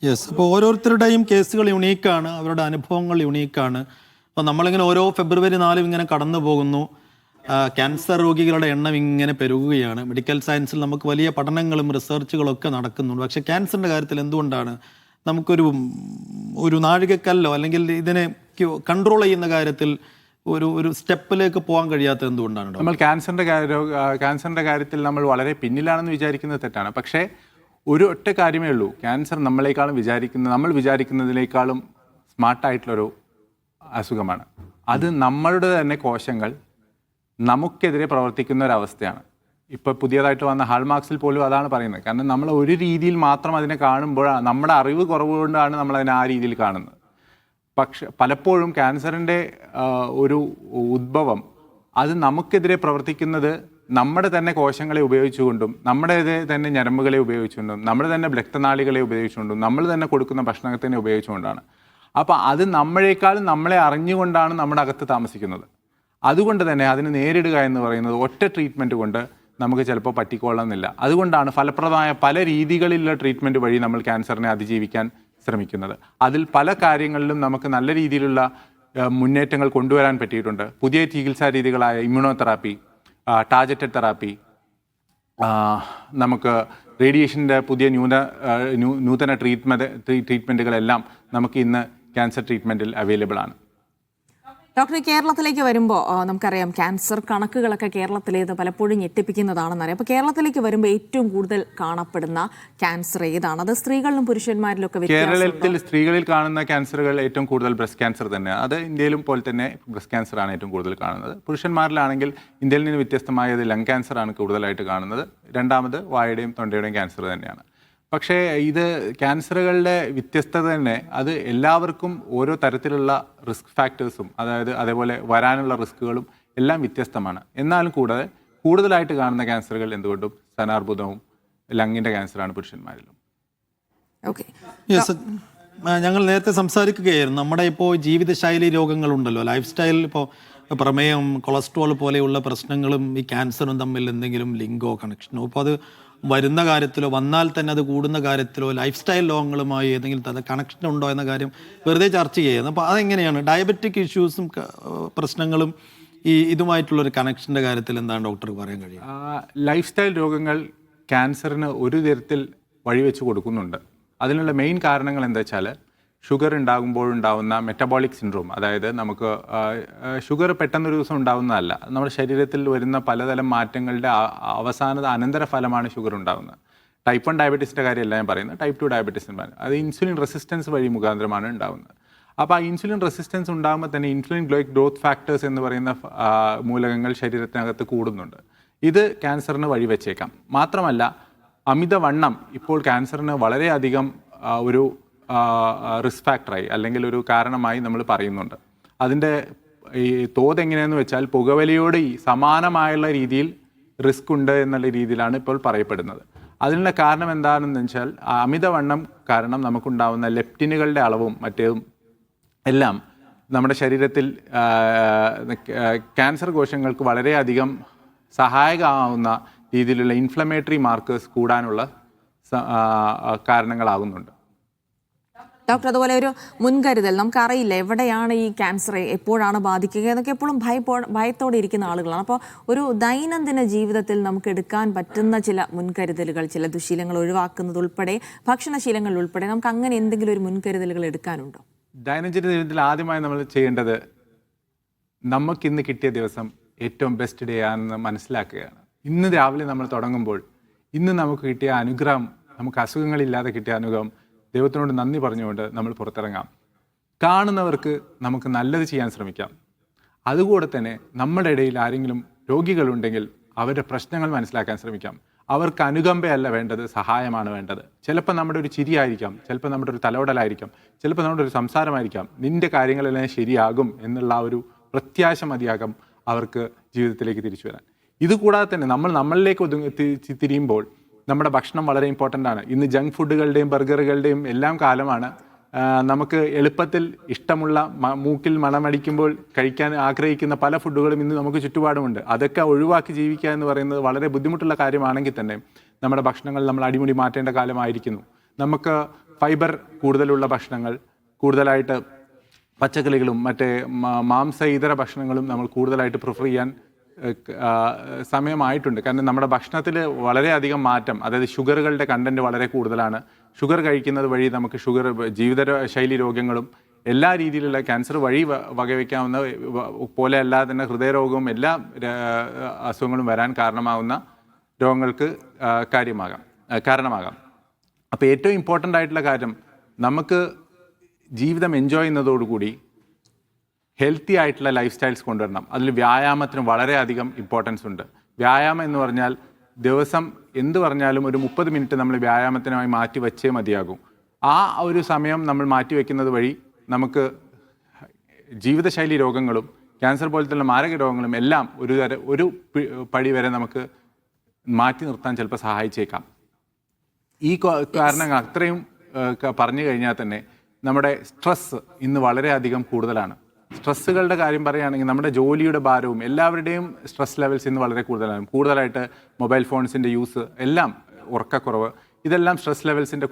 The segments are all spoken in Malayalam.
യെസ്. അപ്പോൾ ഓരോരുത്തരുടെയും കേസുകൾ യുണീക്കാണ്, അവരുടെ അനുഭവങ്ങൾ യുണീക്കാണ്. അപ്പോൾ നമ്മളിങ്ങനെ ഓരോ ഫെബ്രുവരി 4 ഇങ്ങനെ കടന്നു പോകുന്നു. ക്യാൻസർ രോഗികളുടെ എണ്ണം ഇങ്ങനെ പെരുകുകയാണ്. മെഡിക്കൽ സയൻസിൽ നമുക്ക് വലിയ പഠനങ്ങളും റിസർച്ചുകളൊക്കെ നടക്കുന്നുണ്ട്. പക്ഷേ ക്യാൻസറിൻ്റെ കാര്യത്തിൽ എന്തുകൊണ്ടാണ് ഒരു നാഴികക്കല്ലോ അല്ലെങ്കിൽ ഇതിനെ കൺട്രോൾ ചെയ്യുന്ന കാര്യത്തിൽ ഒരു സ്റ്റെപ്പിലേക്ക് പോകാൻ കഴിയാത്തത് എന്തുകൊണ്ടാണ്? നമ്മൾ ക്യാൻസറിൻ്റെ കാര്യത്തിൽ നമ്മൾ വളരെ പിന്നിലാണെന്ന് വിചാരിക്കുന്നത് തെറ്റാണ്. പക്ഷേ ഒരു ഒറ്റ കാര്യമേ ഉള്ളൂ, ക്യാൻസർ നമ്മൾ വിചാരിക്കുന്നതിനേക്കാളും സ്മാർട്ടായിട്ടുള്ളൊരു അസുഖമാണ്. അത് നമ്മളുടെ തന്നെ കോശങ്ങൾ നമുക്കെതിരെ പ്രവർത്തിക്കുന്ന ഒരവസ്ഥയാണ്. ഇപ്പോൾ പുതിയതായിട്ട് വന്ന ഹാൾമാർക്സിൽ പോലും അതാണ് പറയുന്നത്. കാരണം നമ്മൾ ഒരു രീതിയിൽ മാത്രം അതിനെ കാണുമ്പോൾ നമ്മുടെ അറിവ് കുറവുകൊണ്ടാണ് നമ്മളതിനെ ആ രീതിയിൽ കാണുന്നത്. പക്ഷെ പലപ്പോഴും ക്യാൻസറിൻ്റെ ഒരു ഉദ്ഭവം അത് നമുക്കെതിരെ പ്രവർത്തിക്കുന്നത് നമ്മുടെ തന്നെ കോശങ്ങളെ ഉപയോഗിച്ചുകൊണ്ടും നമ്മുടെ തന്നെ ഞരമ്പുകളെ ഉപയോഗിച്ചുകൊണ്ടും നമ്മുടെ തന്നെ രക്തനാളികളെ ഉപയോഗിച്ചുകൊണ്ടും നമ്മൾ തന്നെ കൊടുക്കുന്ന ഭക്ഷണത്തിനെ ഉപയോഗിച്ചുകൊണ്ടാണ്. അപ്പോൾ അത് നമ്മളെ അറിഞ്ഞുകൊണ്ടാണ് നമ്മുടെ അകത്ത് താമസിക്കുന്നത്. അതുകൊണ്ട് തന്നെ അതിനെ നേരിടുക എന്ന് പറയുന്നത് ഒറ്റ ട്രീറ്റ്മെൻറ്റ് കൊണ്ട് നമുക്ക് ചിലപ്പോൾ പറ്റിക്കൊള്ളണമെന്നില്ല. അതുകൊണ്ടാണ് ഫലപ്രദമായ പല രീതികളിലുള്ള ട്രീറ്റ്മെൻറ്റ് വഴി നമ്മൾ ക്യാൻസറിനെ അതിജീവിക്കാൻ ശ്രമിക്കുന്നത്. അതിൽ പല കാര്യങ്ങളിലും നമുക്ക് നല്ല രീതിയിലുള്ള മുന്നേറ്റങ്ങൾ കൊണ്ടുവരാൻ പറ്റിയിട്ടുണ്ട്. പുതിയ ചികിത്സാ രീതികളായ ഇമ്മ്യൂണോതെറാപ്പി, ടാർഗറ്റഡ് തെറാപ്പി, നമുക്ക് റേഡിയേഷൻ്റെ പുതിയ നൂതന ട്രീറ്റ്മെൻറ്റുകളെല്ലാം നമുക്ക് ഇന്ന് ക്യാൻസർ ട്രീറ്റ്മെൻറ്റിൽ അവൈലബിൾ ആണ്. ഡോക്ടർ, കേരളത്തിലേക്ക് വരുമ്പോൾ നമുക്കറിയാം ക്യാൻസർ കണക്കുകളൊക്കെ കേരളത്തിലേത് പലപ്പോഴും ഞെട്ടിപ്പിക്കുന്നതാണെന്നറിയാം. അപ്പോൾ കേരളത്തിലേക്ക് വരുമ്പോൾ ഏറ്റവും കൂടുതൽ കാണപ്പെടുന്ന ക്യാൻസർ ഏതാണ്? അത് സ്ത്രീകളിലും പുരുഷന്മാരിലും ഒക്കെ കേരളത്തിൽ സ്ത്രീകളിൽ കാണുന്ന ക്യാൻസറുകൾ ഏറ്റവും കൂടുതൽ ബ്രസ്റ്റ് ക്യാൻസർ തന്നെയാണ്. അത് ഇന്ത്യയിലും പോലെ തന്നെ ബ്രസ്റ്റ് ക്യാൻസറാണ് ഏറ്റവും കൂടുതൽ കാണുന്നത്. പുരുഷന്മാരിലാണെങ്കിൽ ഇന്ത്യയിൽ നിന്ന് വ്യത്യസ്തമായത് ലങ് ക്യാൻസറാണ് കൂടുതലായിട്ട് കാണുന്നത്. രണ്ടാമത് വായയുടെയും തൊണ്ടയുടെയും ക്യാൻസർ തന്നെയാണ്. പക്ഷേ ഇത് ക്യാൻസറുകളുടെ വ്യത്യസ്തത തന്നെ അത് എല്ലാവർക്കും ഓരോ തരത്തിലുള്ള റിസ്ക് ഫാക്ടേഴ്സും അതേപോലെ വരാനുള്ള റിസ്കുകളും എല്ലാം വ്യത്യസ്തമാണ്. എന്നാലും കൂടുതലായിട്ട് കാണുന്ന ക്യാൻസറുകൾ എന്തുകൊണ്ടും സ്തനാർബുദവും ലങ്ങിൻ്റെ ക്യാൻസറാണ് പുരുഷന്മാരിലും. ഞങ്ങൾ നേരത്തെ സംസാരിക്കുകയായിരുന്നു, നമ്മുടെ ഇപ്പോൾ ജീവിതശൈലി രോഗങ്ങളുണ്ടല്ലോ, ലൈഫ് സ്റ്റൈലിൽ ഇപ്പോൾ പ്രമേയം, കൊളസ്ട്രോൾ പോലെയുള്ള പ്രശ്നങ്ങളും ഈ ക്യാൻസറും തമ്മിൽ എന്തെങ്കിലും ലിങ്കോ കണക്ഷനോ, ഇപ്പോൾ അത് വരുന്ന കാര്യത്തിലോ വന്നാൽ തന്നെ അത് കൂടുന്ന കാര്യത്തിലോ ലൈഫ് സ്റ്റൈൽ രോഗങ്ങളുമായി ഏതെങ്കിലും കണക്ഷൻ ഉണ്ടോ എന്ന കാര്യം വെറുതെ ചർച്ച ചെയ്യുന്നത്. അപ്പോൾ അതെങ്ങനെയാണ് ഡയബറ്റിക് ഇഷ്യൂസും പ്രശ്നങ്ങളും ഇതുമായിട്ടുള്ളൊരു കണക്ഷൻ്റെ കാര്യത്തിൽ എന്താണ് ഡോക്ടർ പറയാൻ കഴിയും? ലൈഫ് സ്റ്റൈൽ രോഗങ്ങൾ ക്യാൻസറിന് ഒരു തരത്തിൽ വഴിവെച്ച് കൊടുക്കുന്നുണ്ട്. അതിനുള്ള മെയിൻ കാരണങ്ങൾ എന്താ വെച്ചാൽ ഷുഗർ ഉണ്ടാകുമ്പോഴുണ്ടാകുന്ന മെറ്റബോളിക് സിൻഡ്രോം, അതായത് നമുക്ക് ഷുഗർ പെട്ടെന്നൊരു ദിവസം ഉണ്ടാകുന്നതല്ല, നമ്മുടെ ശരീരത്തിൽ വരുന്ന പലതരം മാറ്റങ്ങളുടെ അനന്തരഫലമാണ് ഷുഗർ ഉണ്ടാകുന്നത്. ടൈപ്പ് 1 ഡയബറ്റീസിൻ്റെ കാര്യമല്ല ഞാൻ പറയുന്നത്, ടൈപ്പ് 2 ഡയബറ്റീസിന് അത് ഇൻസുലിൻ റെസിസ്റ്റൻസ് വഴി മുഖാന്തരമാണ് ഉണ്ടാകുന്നത്. അപ്പോൾ ആ ഇൻസുലിൻ റെസിസ്റ്റൻസ് ഉണ്ടാകുമ്പോൾ തന്നെ ഇൻസുലിൻ ഗ്രോത്ത് ഫാക്ടേഴ്സ് എന്ന് പറയുന്ന മൂലകങ്ങൾ ശരീരത്തിനകത്ത് കൂടുന്നുണ്ട്. ഇത് ക്യാൻസറിന് വഴിവെച്ചേക്കാം. മാത്രമല്ല അമിതവണ്ണം ഇപ്പോൾ ക്യാൻസറിന് വളരെയധികം ഒരു റിസ്ക് ഫാക്ടറായി അല്ലെങ്കിൽ ഒരു കാരണമായി നമ്മൾ പറയുന്നുണ്ട്. അതിൻ്റെ ഈ തോത് എങ്ങനെയാണെന്ന് വെച്ചാൽ പുകവലിയോട് സമാനമായുള്ള രീതിയിൽ റിസ്ക് ഉണ്ട് എന്നുള്ള രീതിയിലാണ് ഇപ്പോൾ പറയപ്പെടുന്നത്. അതിനുള്ള കാരണം എന്താണെന്ന് വെച്ചാൽ അമിതവണ്ണം കാരണം നമുക്കുണ്ടാകുന്ന ലെപ്റ്റിനുകളുടെ അളവും മറ്റേതും എല്ലാം നമ്മുടെ ശരീരത്തിൽ ക്യാൻസർ കോശങ്ങൾക്ക് വളരെയധികം സഹായകമാവുന്ന രീതിയിലുള്ള ഇൻഫ്ലമേറ്ററി മാർക്കേഴ്സ് കൂടാനുള്ള കാരണങ്ങളാകുന്നുണ്ട്. ഡോക്ടർ, അതുപോലെ ഒരു മുൻകരുതൽ, നമുക്കറിയില്ല എവിടെയാണ് ഈ ക്യാൻസർ എപ്പോഴാണ് ബാധിക്കുക എന്നൊക്കെ എപ്പോഴും ഭയത്തോടെ ഇരിക്കുന്ന ആളുകളാണ്. അപ്പോൾ ഒരു ദൈനംദിന ജീവിതത്തിൽ നമുക്ക് എടുക്കാൻ പറ്റുന്ന ചില മുൻകരുതലുകൾ, ചില ദുശീലങ്ങൾ ഒഴിവാക്കുന്നത് ഉൾപ്പെടെ, ഭക്ഷണശീലങ്ങൾ ഉൾപ്പെടെ നമുക്ക് അങ്ങനെ എന്തെങ്കിലും ഒരു മുൻകരുതലുകൾ എടുക്കാനുണ്ടോ? ദൈനംദിന ജീവിതത്തിൽ ആദ്യമായി നമ്മൾ ചെയ്യേണ്ടത് നമുക്കിന്ന് കിട്ടിയ ദിവസം ഏറ്റവും ബെസ്റ്റ് ഡേ ആണെന്ന് മനസ്സിലാക്കുകയാണ്. ഇന്ന് രാവിലെ നമ്മൾ തുടങ്ങുമ്പോൾ ഇന്ന് നമുക്ക് കിട്ടിയ അനുഗ്രഹം, നമുക്ക് അസുഖങ്ങളില്ലാതെ കിട്ടിയ അനുഗ്രഹം ദൈവത്തിനോട് നന്ദി പറഞ്ഞുകൊണ്ട് നമ്മൾ പുറത്തിറങ്ങാം. കാണുന്നവർക്ക് നമുക്ക് നല്ലത് ചെയ്യാൻ ശ്രമിക്കാം. അതുകൂടെ തന്നെ നമ്മുടെ ഇടയിൽ ആരെങ്കിലും രോഗികളുണ്ടെങ്കിൽ അവരുടെ പ്രശ്നങ്ങൾ മനസ്സിലാക്കാൻ ശ്രമിക്കാം. അവർക്ക് അനുകമ്പയല്ല വേണ്ടത്, സഹായമാണ് വേണ്ടത്. ചിലപ്പോൾ നമ്മുടെ ഒരു ചിരിയായിരിക്കാം, ചിലപ്പോൾ നമ്മുടെ ഒരു തലോടലായിരിക്കാം, ചിലപ്പോൾ നമ്മുടെ ഒരു സംസാരമായിരിക്കാം. നിൻ്റെ കാര്യങ്ങളെല്ലാം ശരിയാകും എന്നുള്ള ഒരു പ്രത്യാശ മതിയാകും അവർക്ക് ജീവിതത്തിലേക്ക് തിരിച്ചു വരാൻ. ഇതുകൂടാതെ തന്നെ നമ്മളിലേക്ക് തിരിയുമ്പോൾ നമ്മുടെ ഭക്ഷണം വളരെ ഇമ്പോർട്ടൻ്റ് ആണ്. ഇന്ന് ജങ്ക് ഫുഡുകളുടെയും ബർഗറുകളുടെയും എല്ലാം കാലമാണ്. നമുക്ക് എളുപ്പത്തിൽ ഇഷ്ടമുള്ള മൂക്കിൽ മണമടിക്കുമ്പോൾ കഴിക്കാൻ ആഗ്രഹിക്കുന്ന പല ഫുഡുകളും ഇന്ന് നമുക്ക് ചുറ്റുപാടുമുണ്ട്. അതൊക്കെ ഒഴിവാക്കി ജീവിക്കുക എന്ന് പറയുന്നത് വളരെ ബുദ്ധിമുട്ടുള്ള കാര്യമാണെങ്കിൽ തന്നെ നമ്മുടെ ഭക്ഷണങ്ങൾ നമ്മൾ അടിമുടി മാറ്റേണ്ട കാലമായിരിക്കുന്നു. നമുക്ക് ഫൈബർ കൂടുതലുള്ള ഭക്ഷണങ്ങൾ, കൂടുതലായിട്ട് പച്ചക്കറികളും മറ്റേ മാംസ ഇതര ഭക്ഷണങ്ങളും നമ്മൾ കൂടുതലായിട്ട് പ്രിഫർ ചെയ്യാൻ സമയമായിട്ടുണ്ട്. കാരണം നമ്മുടെ ഭക്ഷണത്തിൽ വളരെയധികം മാറ്റം, അതായത് ഷുഗറുകളുടെ കണ്ടൻറ്റ് വളരെ കൂടുതലാണ്. ഷുഗർ കഴിക്കുന്നത് വഴി നമുക്ക് ജീവിതശൈലി രോഗങ്ങളും എല്ലാ രീതിയിലുള്ള ക്യാൻസർ വഴി വകവയ്ക്കാവുന്ന പോലെ അല്ലാതെ തന്നെ ഹൃദയരോഗവും എല്ലാ അസുഖങ്ങളും വരാൻ കാരണമാകുന്ന രോഗങ്ങൾക്ക് കാരണമാകാം. അപ്പോൾ ഏറ്റവും ഇമ്പോർട്ടൻ്റ് ആയിട്ടുള്ള കാര്യം, നമുക്ക് ജീവിതം എൻജോയ് ചെയ്യുന്നതോടുകൂടി ഹെൽത്തി ആയിട്ടുള്ള ലൈഫ് സ്റ്റൈൽസ് കൊണ്ടുവരണം. അതിൽ വ്യായാമത്തിന് വളരെയധികം ഇമ്പോർട്ടൻസ് ഉണ്ട്. വ്യായാമം എന്ന് പറഞ്ഞാൽ ദിവസം എന്ത് പറഞ്ഞാലും ഒരു 30 മിനിറ്റ് നമ്മൾ വ്യായാമത്തിനായി മാറ്റി വച്ചേ മതിയാകും. ആ ഒരു സമയം നമ്മൾ മാറ്റി വയ്ക്കുന്നത് വഴി നമുക്ക് ജീവിതശൈലി രോഗങ്ങളും ക്യാൻസർ പോലത്തുള്ള മാരക രോഗങ്ങളും എല്ലാം ഒരു പടി വരെ നമുക്ക് മാറ്റി നിർത്താൻ ചിലപ്പോൾ സഹായിച്ചേക്കാം. ഈ കാരണങ്ങൾ അത്രയും പറഞ്ഞു കഴിഞ്ഞാൽ തന്നെ നമ്മുടെ സ്ട്രെസ്സ് ഇന്ന് വളരെയധികം കൂടുതലാണ്. സ്ട്രെസ്സുകളുടെ കാര്യം പറയുകയാണെങ്കിൽ നമ്മുടെ ജോലിയുടെ ഭാരവും എല്ലാവരുടെയും സ്ട്രെസ് ലെവൽസ് ഇന്ന് വളരെ കൂടുതലാണ്. കൂടുതലായിട്ട് മൊബൈൽ ഫോൺസിൻ്റെ യൂസ്, എല്ലാം ഉറക്കക്കുറവ്, ഇതെല്ലാം സ്ട്രെസ് ലെവൽസിൻ്റെ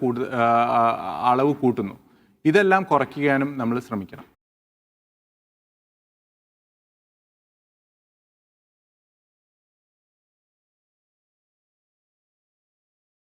അളവ് കൂട്ടുന്നു. ഇതെല്ലാം കുറയ്ക്കാനും നമ്മൾ ശ്രമിക്കണം.